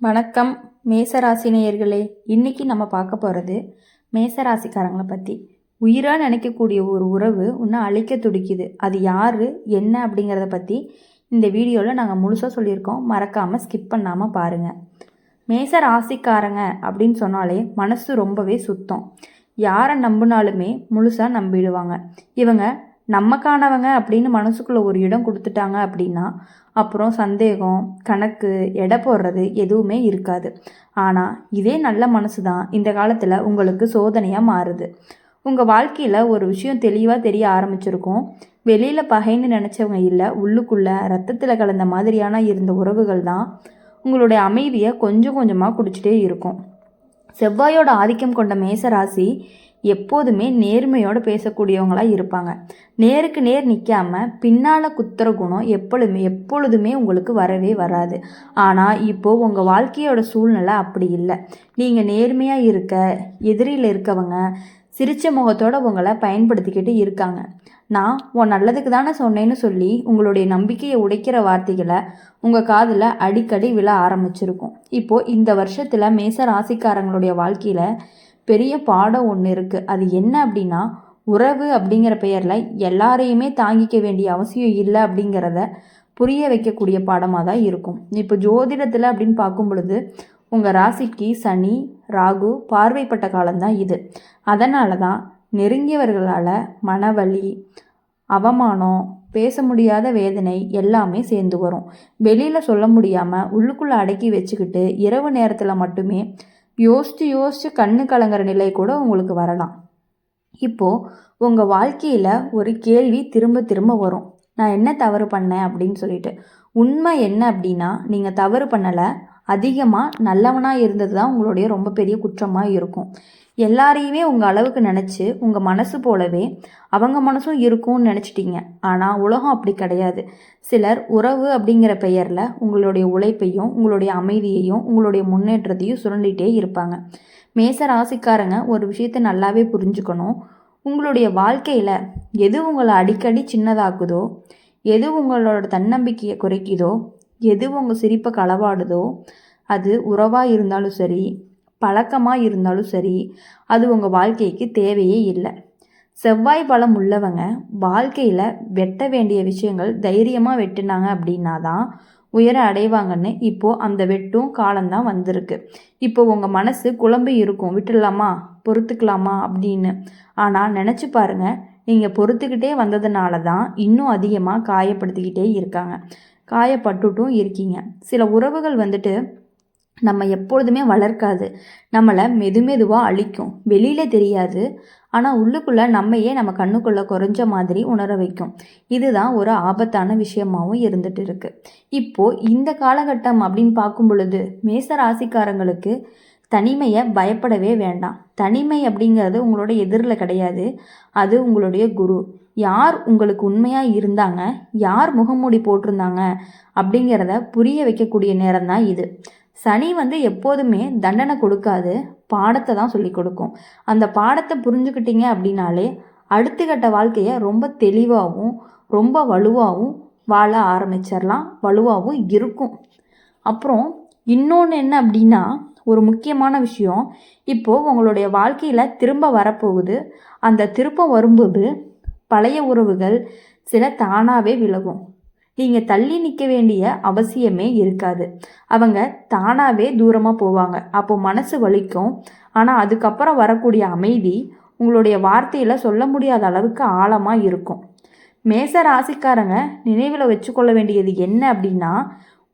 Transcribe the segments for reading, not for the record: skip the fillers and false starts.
வணக்கம் மேசராசி நேயர்களே. இன்னைக்கு நம்ம பார்க்க போகிறது மேசராசிக்காரங்களை பற்றி. உயிராக நினைக்கக்கூடிய ஒரு உறவு இன்னும் அழிக்க துடிக்குது. அது யார் என்ன அப்படிங்கிறத பற்றி இந்த வீடியோவில் நாங்கள் முழுசாக சொல்லியிருக்கோம். மறக்காமல் ஸ்கிப் பண்ணாமல் பாருங்கள். மேசராசிக்காரங்க அப்படின்னு சொன்னாலே மனசு ரொம்பவே சுத்தம். யாரை நம்பினாலுமே முழுசாக நம்பிடுவாங்க. இவங்க நமக்கானவங்க அப்படின்னு மனசுக்குள்ளே ஒரு இடம் கொடுத்துட்டாங்க அப்படின்னா அப்புறம் சந்தேகம், கணக்கு, எடை போடுறது எதுவுமே இருக்காது. ஆனால் இதே நல்ல மனசு தான் இந்த காலத்தில் உங்களுக்கு சோதனையாக மாறுது. உங்கள் வாழ்க்கையில் ஒரு விஷயம் தெளிவாக தெரிய ஆரம்பிச்சிருக்கும். வெளியில் பகைன்னு நினச்சவங்க இல்லை, உள்ளுக்குள்ளே ரத்தத்தில் கலந்த மாதிரியான இருந்த உறவுகள் தான் உங்களுடைய அமைதியை கொஞ்சம் கொஞ்சமாக குடிச்சிட்டே இருக்கும். செவ்வாயோட ஆதிக்கம் கொண்ட மேசராசி எப்போதுமே நேர்மையோடு பேசக்கூடியவங்களாக இருப்பாங்க. நேருக்கு நேர் நிற்காம பின்னால் குத்துற குணம் எப்பொழுதுமே உங்களுக்கு வரவே வராது. ஆனால் இப்போது உங்கள் வாழ்க்கையோட சூழ்நிலை அப்படி இல்லை. நீங்கள் நேர்மையாக இருக்க எதிரியில் இருக்கவங்க சிரிச்ச முகத்தோடு உங்களை பயன்படுத்திக்கிட்டு இருக்காங்க. நான் உன் நல்லதுக்கு தானே சொன்னேன்னு சொல்லி உங்களுடைய நம்பிக்கையை உடைக்கிற வார்த்தைகளை உங்கள் காதில் அடிக்கடி விழ ஆரம்பிச்சிருக்கும். இப்போது இந்த வருஷத்தில் மேச ராசிக்காரங்களுடைய வாழ்க்கையில் பெரிய பாடம் ஒன்று இருக்குது. அது என்ன அப்படின்னா, உறவு அப்படிங்கிற பெயரில் எல்லாரையுமே தாங்கிக்க வேண்டிய அவசியம் இல்லை அப்படிங்கிறத புரிய வைக்கக்கூடிய பாடமாக தான் இருக்கும். இப்போ ஜோதிடத்தில் அப்படின்னு பார்க்கும் பொழுது உங்கள் ராசிக்கு சனி ராகு பார்வைப்பட்ட காலம்தான் இது. அதனால தான் நெருங்கியவர்களால் மனவலி, அவமானம், பேச முடியாத வேதனை எல்லாமே சேர்ந்து வரும். வெளியில் சொல்ல முடியாமல் உள்ளுக்குள்ளே அடக்கி வச்சுக்கிட்டு இரவு நேரத்தில் மட்டுமே யோசித்து கண்ணு கலங்குற நிலை கூட உங்களுக்கு வரலாம். இப்போது உங்கள் வாழ்க்கையில் ஒரு கேள்வி திரும்ப திரும்ப வரும், நான் என்ன தவறு பண்ணேன் அப்படின்னு சொல்லிட்டு. உண்மை என்ன அப்படின்னா, நீங்கள் தவறு பண்ணலை, அதிகமாக நல்லவனாக இருந்தது தான் உங்களுடைய ரொம்ப பெரிய குற்றமாக இருக்கும். எல்லாரையுமே உங்கள் அளவுக்கு நினச்சி உங்கள் மனசு போலவே அவங்க மனசும் இருக்கும்னு நினச்சிட்டிங்க. ஆனால் உலகம் அப்படி கிடையாது. சிலர் உறவு அப்படிங்கிற பெயரில் உங்களுடைய உழைப்பையும் உங்களுடைய அமைதியையும் உங்களுடைய முன்னேற்றத்தையும் சுரண்டிகிட்டே இருப்பாங்க. மேச ராசிக்காரங்க ஒரு விஷயத்தை நல்லாவே புரிஞ்சுக்கணும். உங்களுடைய வாழ்க்கையில் எது உங்களை அடிக்கடி சின்னதாக்குதோ, எது உங்களோட தன்னம்பிக்கையை குறைக்குதோ, எது உங்கள் சிரிப்பை களவாடுதோ, அது உறவாக இருந்தாலும் சரி, பழக்கமாக இருந்தாலும் சரி, அது உங்கள் வாழ்க்கைக்கு தேவையே இல்லை. செவ்வாய் பலம் உள்ளவங்க வாழ்க்கையில் வெட்ட வேண்டிய விஷயங்கள் தைரியமாக வெட்டினாங்க அப்படின்னா தான் உயர அடைவாங்கன்னு இப்போது அந்த வெட்டும் காலம்தான் வந்திருக்கு. இப்போ உங்கள் மனசு குழம்பி இருக்கும், விட்டுடலாமா பொறுத்துக்கலாமா அப்படின்னு. ஆனால் நினச்சி பாருங்கள், நீங்கள் பொறுத்துக்கிட்டே வந்ததுனால தான் இன்னும் அதிகமாக காயப்படுத்திக்கிட்டே இருக்காங்க, காயப்பட்டுட்டும் இருக்கீங்க. சில உறவுகள் வந்துட்டு நம்ம எப்பொழுதுமே வளர்க்காது, நம்மளை மெதுவாக அழிக்கும். வெளியில் தெரியாது, ஆனால் உள்ளுக்குள்ளே நம்மையே நம்ம கண்ணுக்குள்ளே குறைஞ்ச மாதிரி உணர வைக்கும். இதுதான் ஒரு ஆபத்தான விஷயமாகவும் இருந்துட்டு இருக்கு. இப்போது இந்த காலகட்டம் அப்படின்னு பார்க்கும் பொழுது மேச ராசிக்காரங்களுக்கு தனிமையை பயப்படவே வேண்டாம். தனிமை அப்படிங்கிறது உங்களோட எதிரில் கிடையாது, அது உங்களுடைய குரு. யார் உங்களுக்கு உண்மையாக இருந்தாங்க, யார் முகமூடி போட்டிருந்தாங்க அப்படிங்கிறத புரிய வைக்கக்கூடிய நேரம் தான் இது. சனி எப்போதுமே தண்டனை கொடுக்காது, பாடத்தை தான் சொல்லி கொடுக்கும். அந்த பாடத்தை புரிஞ்சுக்கிட்டீங்க அப்படின்னாலே அடுத்த கட்ட வாழ்க்கையை ரொம்ப தெளிவாகவும் ரொம்ப வலுவாகவும் வாழ ஆரம்பிச்சிடலாம், வலுவாகவும் இருக்கும். அப்புறம் இன்னொன்று என்ன அப்படின்னா, ஒரு முக்கியமான விஷயம், இப்போது உங்களுடைய வாழ்க்கையில் திரும்ப வரப்போகுது. அந்த திருப்பம் வரும்போது பழைய உறவுகள் சில தானாகவே விலகும். நீங்கள் தள்ளி நிற்க வேண்டிய அவசியமே இருக்காது. அவங்க தானாகவே தூரமாக போவாங்க. அப்போது மனசு வலிக்கும், ஆனால் அதுக்கப்புறம் வரக்கூடிய அமைதி உங்களுடைய வார்த்தையில் சொல்ல முடியாத அளவுக்கு ஆழமாக இருக்கும். மேச ராசிக்காரங்க நினைவில் வச்சுக்கொள்ள வேண்டியது என்ன அப்படின்னா,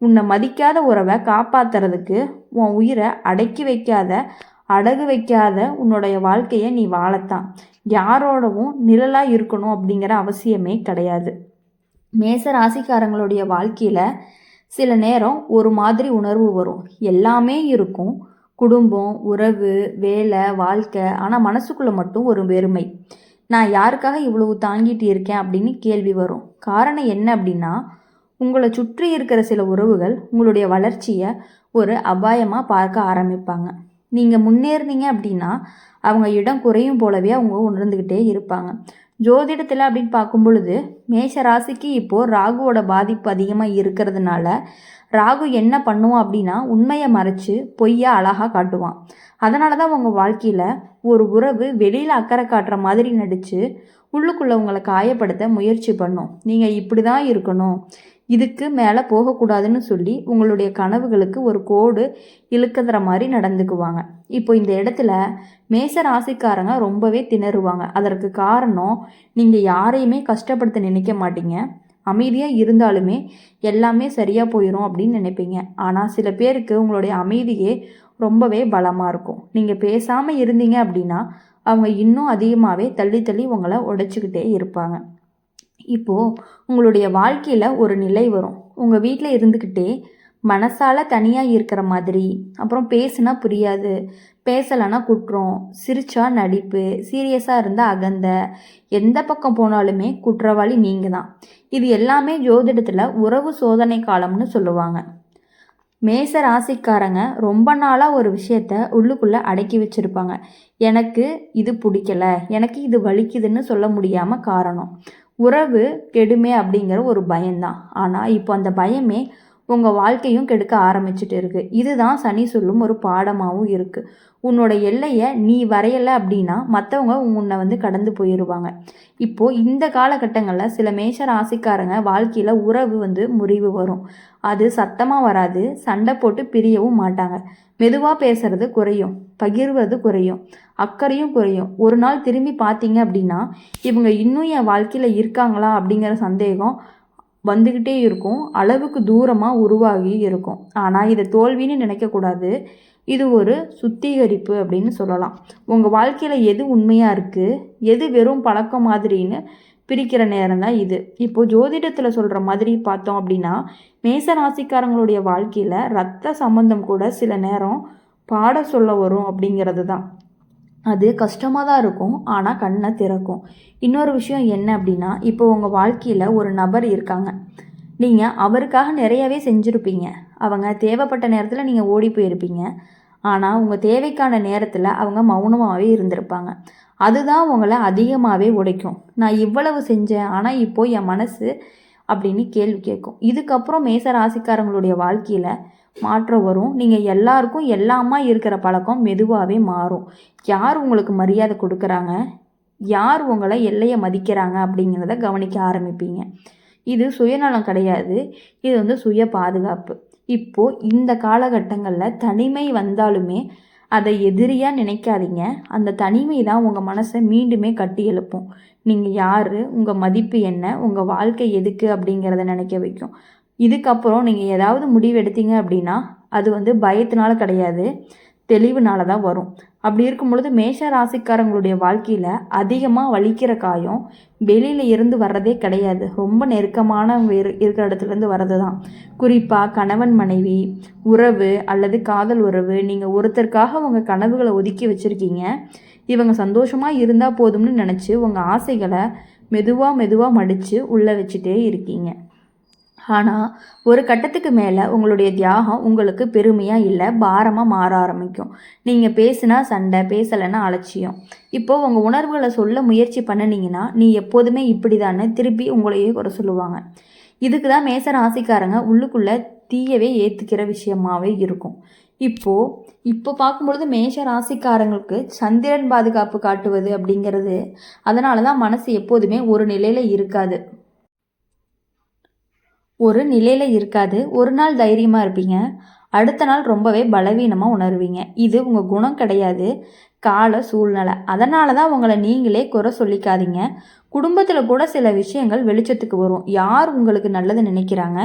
உன்னை மதிக்காத உறவை காப்பாற்றுறதுக்கு உன் உயிரை அடகு வைக்காத உன்னுடைய வாழ்க்கையை நீ வாழத்தான். யாரோடவும் நிழலாக இருக்கணும் அப்படிங்கிற அவசியமே கிடையாது. மேச ராசிக்காரங்களுடைய வாழ்க்கையில் சில நேரம் ஒரு மாதிரி உணர்வு வரும். எல்லாமே இருக்கும், குடும்பம், உறவு, வேலை, வாழ்க்கை. ஆனால் மனசுக்குள்ளே மட்டும் ஒரு வெறுமை. நான் யாருக்காக இவ்வளவு தாங்கிட்டு இருக்கேன் அப்படின்னு கேள்வி வரும். காரணம் என்ன அப்படின்னா, உங்களை சுற்றி இருக்கிற சில உறவுகள் உங்களுடைய வளர்ச்சியை ஒரு அபாயமாக பார்க்க ஆரம்பிப்பாங்க. நீங்கள் முன்னேறினீங்க அப்படின்னா அவங்க இடம் குறையும் போலவே அவங்க உணர்ந்துக்கிட்டே இருப்பாங்க. ஜோதிடத்தில் அப்படின்னு பார்க்கும் பொழுது மேஷ ராசிக்கு இப்போது ராகுவோட பாதிப்பு அதிகமாக இருக்கிறதுனால ராகு என்ன பண்ணுவான் அப்படின்னா உண்மையை மறைச்சு பொய்யா அழகாக காட்டுவான். அதனால தான் உங்கள் வாழ்க்கையில் ஒரு உறவு வெளியில் அக்கறை காட்டுற மாதிரி நடித்து உள்ளுக்குள்ளே உங்களை காயப்படுத்த முயற்சி பண்ணும். நீங்கள் இப்படி தான் இருக்கணும், இதுக்கு மேலே போகக்கூடாதுன்னு சொல்லி உங்களுடைய கனவுகளுக்கு ஒரு கோடு இழுக்கிற மாதிரி நடந்துக்குவாங்க. இப்போ இந்த இடத்துல மேச ராசிக்காரங்க ரொம்பவே திணறுவாங்க. அதற்கு காரணம், நீங்கள் யாரையுமே கஷ்டப்படுத்த நினைக்க மாட்டீங்க. அமைதியாக இருந்தாலுமே எல்லாமே சரியாக போயிடும் அப்படின்னு நினைப்பீங்க. ஆனால் சில பேருக்கு உங்களுடைய அமைதியே ரொம்பவே பலமாக இருக்கும். நீங்கள் பேசாமல் இருந்தீங்க அப்படின்னா அவங்க இன்னும் அதிகமாகவே தள்ளி தள்ளி உங்களை உடைச்சிக்கிட்டே இருப்பாங்க. இப்போது உங்களுடைய வாழ்க்கையில் ஒரு நிலை வரும். உங்கள் வீட்டில் இருந்துக்கிட்டே மனசால் தனியாக இருக்கிற மாதிரி, அப்புறம் பேசுனா புரியாது, பேசலைன்னா குற்றம், சிரிச்சா நடிப்பு, சீரியஸாக இருந்தால் அகந்தை, எந்த பக்கம் போனாலுமே குற்றவாளி நீங்கள் தான். இது எல்லாமே ஜோதிடத்தில் உறவு சோதனை காலம்னு சொல்லுவாங்க. மேச ராசிக்காரங்க ரொம்ப நாளாக ஒரு விஷயத்த உள்ளுக்குள்ளே அடக்கி வச்சுருப்பாங்க. எனக்கு இது பிடிக்கல, எனக்கு இது வலிக்குதுன்னு சொல்ல முடியாமல் காரணம் உறவு கெடுமே அப்படிங்கிற ஒரு பயம்தான். ஆனால் இப்போ அந்த பயமே உங்கள் வாழ்க்கையும் கெடுக்க ஆரம்பிச்சுட்டு இருக்குது. இதுதான் சனி சொல்லும் ஒரு பாடமாகவும் இருக்குது. உன்னோட எல்லையை நீ வரையலை அப்படின்னா மற்றவங்க உன்னை கடந்து போயிடுவாங்க. இப்போது இந்த காலகட்டங்களில் சில மேஷ ராசிக்காரங்க வாழ்க்கையில் உறவு முறிவு வரும். அது சத்தமாக வராது, சண்டை போட்டு பிரியவும் மாட்டாங்க. மெதுவாக பேசுறது குறையும், பகிர்வது குறையும், அக்கறையும் குறையும். ஒரு நாள் திரும்பி பார்த்தீங்க அப்படின்னா இவங்க இன்னும் என் வாழ்க்கையில் இருக்காங்களா அப்படிங்கிற சந்தேகம் வந்துக்கிட்டே இருக்கும். அளவுக்கு தூரமாக உருவாகி இருக்கும். ஆனால் இதை தோல்வின்னு நினைக்கக்கூடாது. இது ஒரு சுத்திகரிப்பு அப்படின்னு சொல்லலாம். உங்கள் வாழ்க்கையில் எது உண்மையாக இருக்குது, எது வெறும் பழக்கம் மாதிரின்னு பிரிக்கிற நேரம் தான் இது. இப்போது ஜோதிடத்தில் சொல்கிற மாதிரி பார்த்தோம் அப்படின்னா மேச ராசிக்காரங்களுடைய வாழ்க்கையில் ரத்த சம்பந்தம் கூட சில நேரம் பாட சொல்ல வரும் அப்படிங்கிறது தான். அது கஷ்டமாக தான் இருக்கும், ஆனால் கண்ணை திறக்கும். இன்னொரு விஷயம் என்ன அப்படின்னா, இப்போ உங்கள் வாழ்க்கையில் ஒரு நபர் இருக்காங்க. நீங்கள் அவருக்காக நிறையவே செஞ்சுருப்பீங்க. அவங்க தேவைப்பட்ட நேரத்தில் நீங்கள் ஓடி போயிருப்பீங்க. ஆனால் உங்கள் தேவைக்கான நேரத்தில் அவங்க மௌனமாகவே இருந்திருப்பாங்க. அதுதான் உங்களை அதிகமாகவே உடைக்கும். நான் இவ்வளவு செஞ்சேன், ஆனால் இப்போது என் மனசு அப்படின்னு கேள்வி கேட்கும். இதுக்கப்புறம் மேச ராசிக்காரங்களுடைய வாழ்க்கையில் மாற்றம் வரும். நீங்கள் எல்லாருக்கும் எல்லாமா இருக்கிற பழக்கம் மெதுவாகவே மாறும். யார் உங்களுக்கு மரியாதை கொடுக்குறாங்க, யார் உங்களை எல்லையை மதிக்கிறாங்க அப்படிங்கிறத கவனிக்க ஆரம்பிப்பீங்க. இது சுயநலம் கிடையாது, இது சுய பாதுகாப்பு. இப்போது இந்த காலகட்டங்களில் தனிமை வந்தாலுமே அதை எதிரியாக நினைக்காதீங்க. அந்த தனிமை தான் உங்கள் மனசை மீண்டுமே கட்டி எழுப்பும். நீங்கள் யார், உங்கள் மதிப்பு என்ன, உங்கள் வாழ்க்கை எதுக்கு அப்படிங்கிறத நினைக்க வைக்கும். இதுக்கப்புறம் நீங்கள் ஏதாவது முடிவு எடுத்தீங்க அப்படின்னா அது பயத்தினால கிடையாது, தெளிவுனால தான் வரும். அப்படி இருக்கும் பொழுது மேஷ ராசிக்காரங்களுடைய வாழ்க்கையில் அதிகமாக வலிக்கிற காயம் வெளியில் இருந்து வர்றதே கிடையாது, ரொம்ப நெருக்கமானவங்க இருக்கிற இடத்துலேருந்து வர்றது தான். குறிப்பாக கணவன் மனைவி உறவு அல்லது காதல் உறவு. நீங்கள் ஒருத்தருக்காக உங்கள் கனவுகளை ஒதுக்கி வச்சுருக்கீங்க. இவங்க சந்தோஷமாக இருந்தால் போதும்னு நினச்சி உங்கள் ஆசைகளை மெதுவாக மடித்து உள்ளே வச்சுட்டே இருக்கீங்க. ஆனால் ஒரு கட்டத்துக்கு மேலே உங்களுடைய தியாகம் உங்களுக்கு பெருமையாக இல்லை, பாரமாக மாற ஆரம்பிக்கும். நீங்கள் பேசுனா சண்டை, பேசலைன்னா அலட்சியம். இப்போது உங்கள் உணர்வுகளை சொல்ல முயற்சி பண்ணினீங்கன்னா நீ எப்போதுமே இப்படி தானே திருப்பி உங்களையே குறை சொல்லுவாங்க. இதுக்கு தான் மேச ராசிக்காரங்க உள்ளுக்குள்ளே தீயவே ஏற்றுக்கிற விஷயமாகவே இருக்கும். இப்போ பார்க்கும்பொழுது மேஷ ராசிக்காரங்களுக்கு சந்திரன் பாதுகாப்பு காட்டுவது அப்படிங்கிறது, அதனால தான் மனசு எப்போதுமே ஒரு நிலையில் இருக்காது. ஒரு நாள் தைரியமாக இருப்பீங்க, அடுத்த நாள் ரொம்பவே பலவீனமாக உணர்வீங்க. இது உங்கள் குணம் கிடையாது, கால சூழ்நிலை. அதனால தான் உங்களை நீங்களே குறை சொல்லிக்காதீங்க. குடும்பத்தில் கூட சில விஷயங்கள் வெளிச்சத்துக்கு வரும். யார் உங்களுக்கு நல்லது நினைக்கிறாங்க,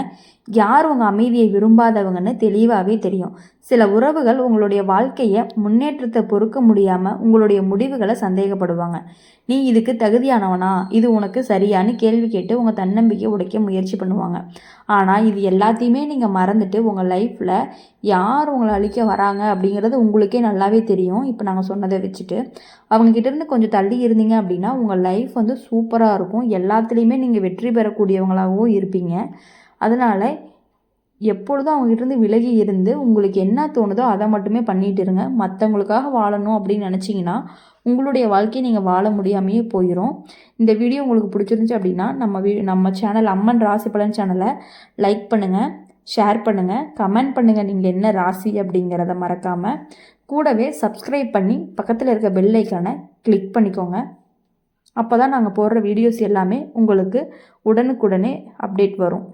யார் உங்கள் அமைதியை விரும்பாதவங்கன்னு தெளிவாகவே தெரியும். சில உறவுகள் உங்களுடைய வாழ்க்கையை முன்னேற்றத்தை பொறுக்க முடியாமல் உங்களுடைய முடிவுகளை சந்தேகப்படுவாங்க. நீ இதுக்கு தகுதியானவனா, இது உனக்கு சரியானு கேள்வி கேட்டு உங்கள் தன்னம்பிக்கை உடைக்க முயற்சி பண்ணுவாங்க. ஆனால் இது எல்லாத்தையுமே நீங்கள் மறந்துட்டு உங்கள் லைஃப்பில் யார் உங்களை அழிக்க வராங்க அப்படிங்கிறது உங்களுக்கே நல்லாவே தெரியும். இப்போ நாங்கள் சொன்னதை வச்சுட்டு அவங்கக்கிட்டேருந்து கொஞ்சம் தள்ளி இருந்தீங்க அப்படின்னா உங்கள் லைஃப் சூப்பராக இருக்கும். எல்லாத்துலேயுமே நீங்கள் வெற்றி பெறக்கூடியவங்களாகவும் இருப்பீங்க. அதனால் எப்பொழுதும் அவங்ககிட்டருந்து விலகி இருந்து உங்களுக்கு என்ன தோணுதோ அதை மட்டுமே பண்ணிகிட்டு இருங்க. மற்றவங்களுக்காக வாழணும் அப்படின்னு நினச்சிங்கன்னா உங்களுடைய வாழ்க்கையை நீங்கள் வாழ முடியாமையே போயிடும். இந்த வீடியோ உங்களுக்கு பிடிச்சிருந்துச்சி அப்படின்னா நம்ம சேனல் அம்மன் ராசி பலன் சேனலை லைக் பண்ணுங்கள், ஷேர் பண்ணுங்கள், கமெண்ட் பண்ணுங்கள் நீங்கள் என்ன ராசி அப்படிங்கிறத மறக்காமல். கூடவே சப்ஸ்கிரைப் பண்ணி பக்கத்தில் இருக்க பெல் ஐக்கானை கிளிக் பண்ணிக்கோங்க. அப்போ தான் நாங்கள் போடுற வீடியோஸ் எல்லாமே உங்களுக்கு உடனுக்குடனே அப்டேட் வரும்.